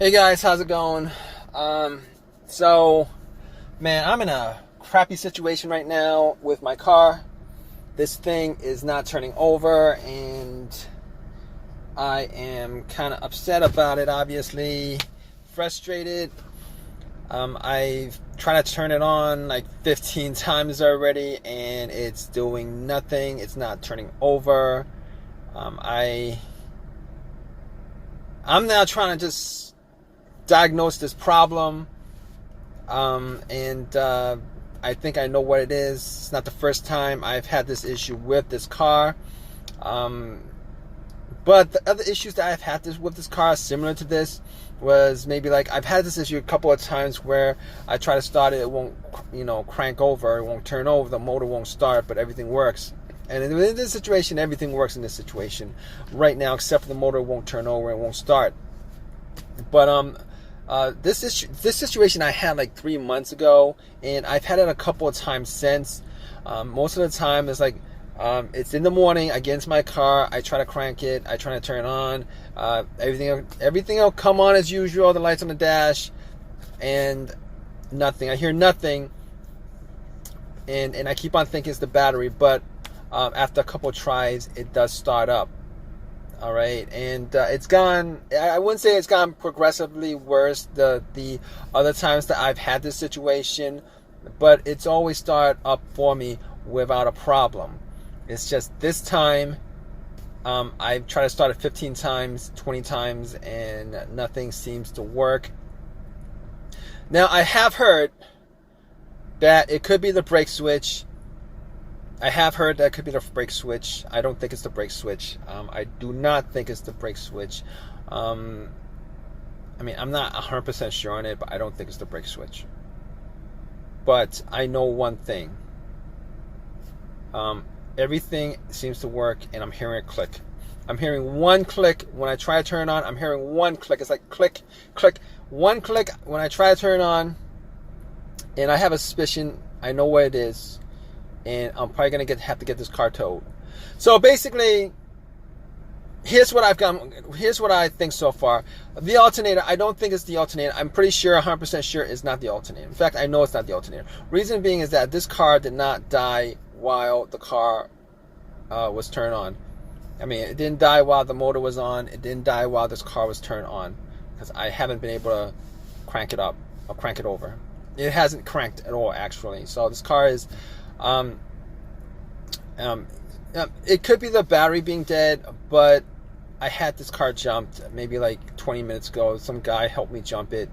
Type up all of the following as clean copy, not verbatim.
Hey guys, how's it going? So, man, I'm in a crappy situation right now with my car. This thing is not turning over, and I am kind of upset about it, obviously. Frustrated. I've tried to turn it on like 15 times already, and it's doing nothing. It's not turning over. Um, I, I'm now trying to just diagnose this problem, and I think I know what it is. It's not the first time I've had this issue with this car, but the other issues that I've had with this car similar to this was maybe like I've had this issue a couple of times where I try to start it, it won't, crank over, it won't turn over, the motor won't start, but everything works. And in this situation, everything works in this situation right now, except for the motor won't turn over, it won't start. But this situation I had like 3 months ago, and I've had it a couple of times since. Most of the time, it's like it's in the morning. I get into my car, I try to crank it, I try to turn it on. Everything will come on as usual. The lights on the dash, and nothing. I hear nothing, and I keep on thinking it's the battery. But after a couple of tries, it does start up. All right, and it's gone. I wouldn't say it's gone progressively worse the other times that I've had this situation, but it's always started up for me without a problem. It's just this time, I've tried to start it 15 times, 20 times, and nothing seems to work. Now, I have heard that it could be the brake switch. I have heard that could be the brake switch. I don't think it's the brake switch. I do not think it's the brake switch. I'm not 100% sure on it, but I don't think it's the brake switch. But I know one thing. Everything seems to work, and I'm hearing a click. I'm hearing one click when I try to turn it on. I'm hearing one click. It's like click, click, one click when I try to turn it on. And I have a suspicion. I know what it is. And I'm probably going to have to get this car towed. So basically, here's what I've got. Here's what I think so far. The alternator, I don't think it's the alternator. I'm pretty sure, 100% sure it's not the alternator. In fact, I know it's not the alternator. Reason being is that this car did not die while the car was turned on. I mean, it didn't die while the motor was on. It didn't die while this car was turned on. Because I haven't been able to crank it up or crank it over. It hasn't cranked at all, actually. So this car is... it could be the battery being dead, but I had this car jumped maybe like 20 minutes ago. Some guy helped me jump it,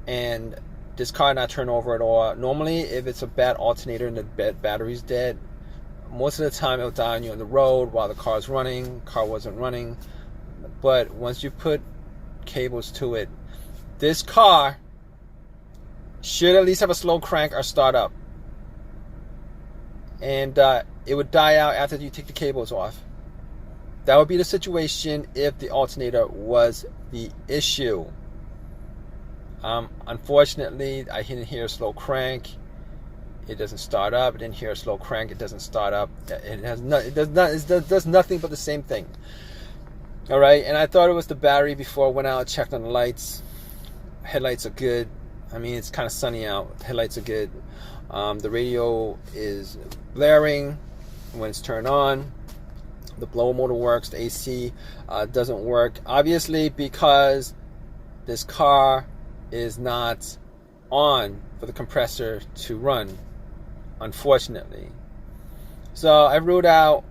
and this car not turn over at all. Normally, if it's a bad alternator and the battery's dead, most of the time it'll die on you on the road while the car's running. Car wasn't running, but once you put cables to it, this car should at least have a slow crank or start up. And it would die out after you take the cables off. That would be the situation if the alternator was the issue. Unfortunately, I didn't hear a slow crank. It doesn't start up. I didn't hear a slow crank. It doesn't start up. It does nothing but the same thing. All right, and I thought it was the battery before I went out and checked on the lights. Headlights are good. I mean, it's kind of sunny out. Headlights are good. The radio is blaring when it's turned on. The blower motor works. The AC doesn't work. Obviously, because this car is not on for the compressor to run, unfortunately. So I've ruled out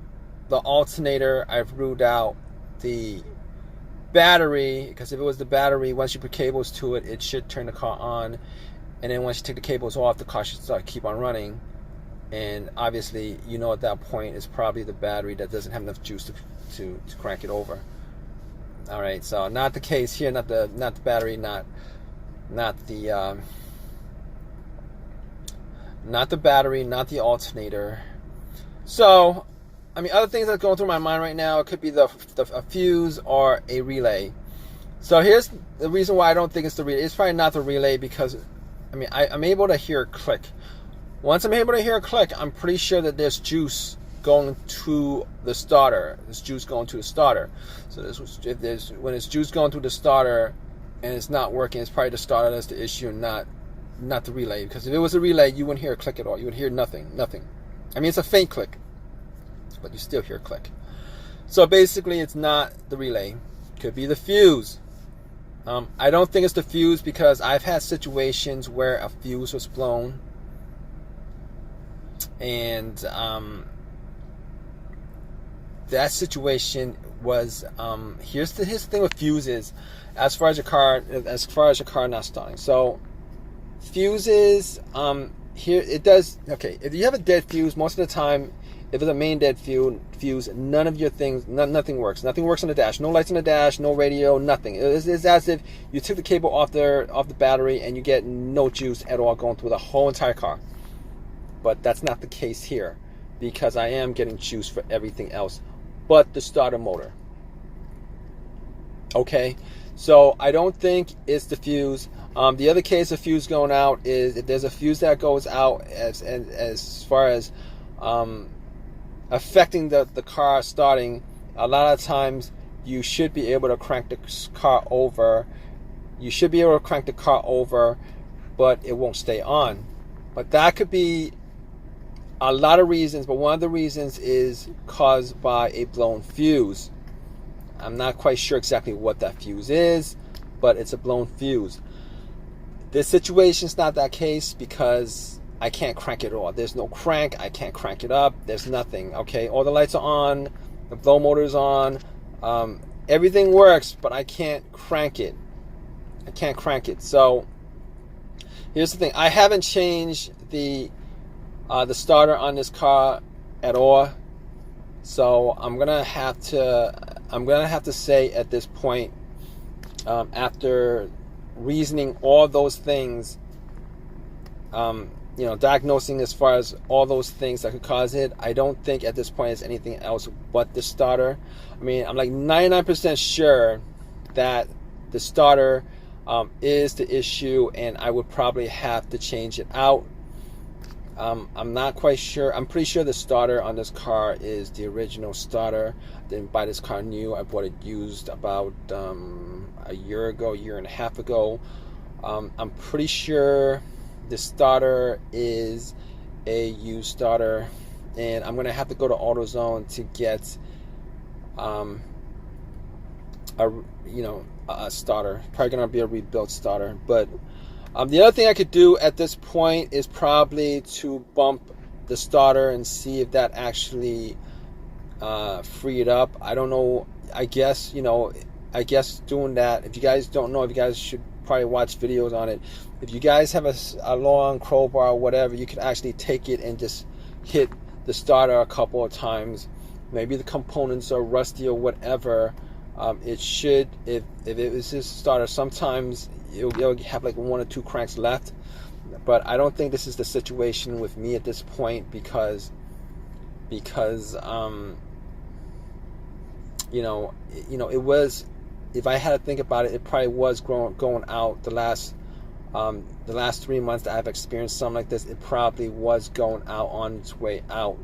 the alternator. I've ruled out the battery, because if it was the battery, once you put cables to it, it should turn the car on. And then once you take the cables off, the car should keep on running. And obviously, at that point, it's probably the battery that doesn't have enough juice to crank it over. All right, so not the case here. Not the battery. Not the battery. Not the alternator. So, other things that's going through my mind right now, it could be a fuse or a relay. So here's the reason why I don't think it's the relay. It's probably not the relay because I'm able to hear a click. Once I'm able to hear a click, I'm pretty sure that there's juice going to the starter. There's juice going to the starter. So when it's juice going through the starter, and it's not working, it's probably the starter that's the issue, and not the relay. Because if it was a relay, you wouldn't hear a click at all. You would hear nothing. I mean, it's a faint click, but you still hear a click. So basically, it's not the relay. Could be the fuse. I don't think it's the fuse, because I've had situations where a fuse was blown, and that situation was here's the thing with fuses, as far as your car not starting. So fuses, here it does. Okay, if you have a dead fuse, most of the time, if it's a main dead fuse, none of your things, nothing works. Nothing works on the dash. No lights on the dash. No radio. Nothing. It's as if you took the cable off the battery and you get no juice at all going through the whole entire car. But that's not the case here, because I am getting juice for everything else but the starter motor. Okay, so I don't think it's the fuse. The other case of fuse going out is if there's a fuse that goes out as far as affecting the car starting. A lot of times you should be able to crank the car over. You should be able to crank the car over, but it won't stay on. But that could be a lot of reasons, but one of the reasons is caused by a blown fuse. I'm not quite sure exactly what that fuse is, but it's a blown fuse. This situation's not that case, because I can't crank it at all. There's no crank. I can't crank it up. There's nothing. Okay, all the lights are on. The blow motor's on. Everything works, but I can't crank it. I can't crank it. So here's the thing. I haven't changed the starter on this car at all. So I'm gonna have to say at this point, after reasoning all those things, diagnosing as far as all those things that could cause it, I don't think at this point it's anything else but the starter. I mean, I'm like 99% sure that the starter is the issue, and I would probably have to change it out. I'm not quite sure. I'm pretty sure the starter on this car is the original starter. I didn't buy this car new. I bought it used about a year and a half ago. I'm pretty sure the starter is a used starter, and I'm gonna have to go to AutoZone to get a starter. Probably gonna be a rebuilt starter. But the other thing I could do at this point is probably to bump the starter and see if that actually free it up. I don't know. I guess doing that, if you guys don't know, if you guys should probably watch videos on it. If you guys have a long crowbar or whatever, you could actually take it and just hit the starter a couple of times. Maybe the components are rusty or whatever. It should, if it was this starter, sometimes it'll have like 1 or 2 cranks left. But I don't think this is the situation with me at this point, because it was, if I had to think about it, it probably was going out the last 3 months that I've experienced something like this. It probably was going out on its way out,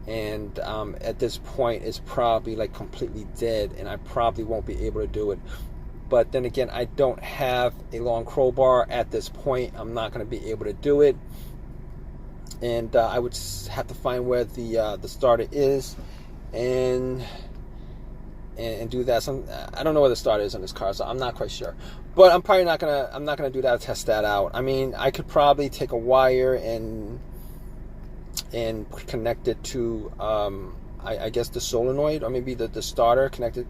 and at this point it's probably like completely dead, and I probably won't be able to do it. But then again, I don't have a long crowbar at this point. I'm not going to be able to do it, and I would have to find where the starter is and do that. I don't know where the starter is on this car, so I'm not quite sure. But I'm probably not gonna do that to test that out. I mean, I could probably take a wire and connect it to I guess the solenoid, or maybe the starter connected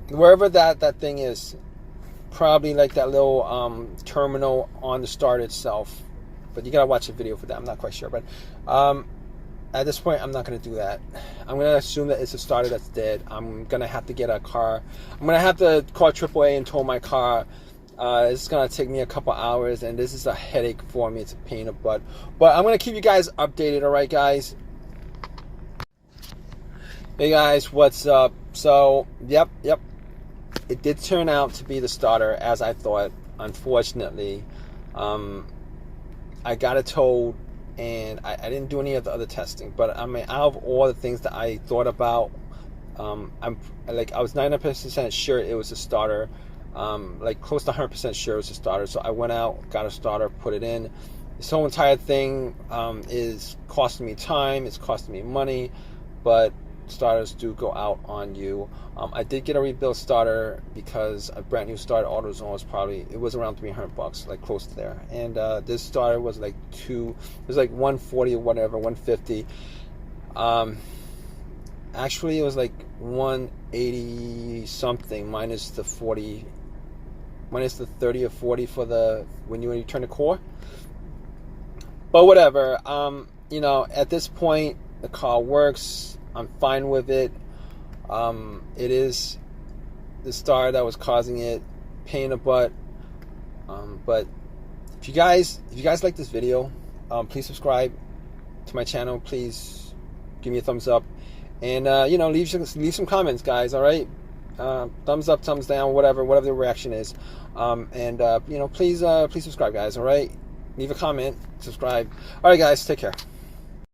wherever that thing is. Probably like that little terminal on the starter itself. But you gotta watch the video for that. I'm not quite sure, but at this point, I'm not going to do that. I'm going to assume that it's a starter that's dead. I'm going to have to get a car. I'm going to have to call AAA and tow my car. It's going to take me a couple hours, and this is a headache for me. It's a pain in the butt. But I'm going to keep you guys updated, all right, guys? Hey, guys, what's up? So, yep. It did turn out to be the starter, as I thought, unfortunately. I got it towed. And I didn't do any of the other testing, but I mean, out of all the things that I thought about, I was 99% sure it was a starter. like close to 100% sure it's a starter. So I went out, got a starter, put it in. This whole entire thing is costing me time, it's costing me money, but starters do go out on you. I did get a rebuilt starter because a brand new starter AutoZone was around $300, like close to there. And this starter was like it was like 140 or whatever, 150. Actually, it was like 180 something minus the 30 or 40 for when you turn the core. But whatever, you know, at this point, the car works. I'm fine with it. It is the starter that was causing it, pain in the butt. But if you guys like this video, please subscribe to my channel. Please give me a thumbs up, and you know, leave some comments, guys. All right, thumbs up, thumbs down, whatever the reaction is. And you know, please subscribe, guys. All right. Leave a comment, subscribe. All right, guys, take care.